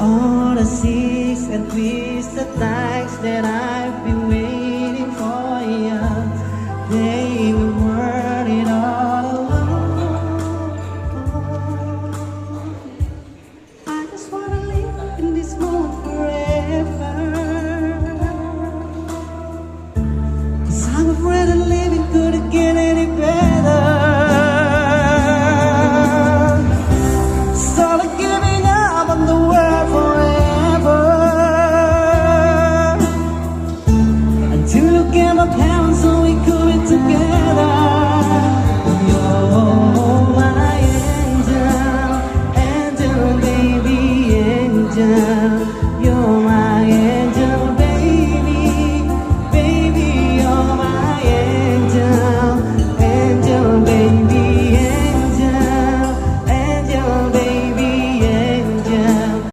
all the seas and twisted times that I've been waiting for you. They were worth it all along. I just wanna live in this moment forever. 'Cause I'm afraid that living couldn't get any better. Started giving up on the world forever. Until you came up heaven so we could be together. You're my angel, angel baby, angel.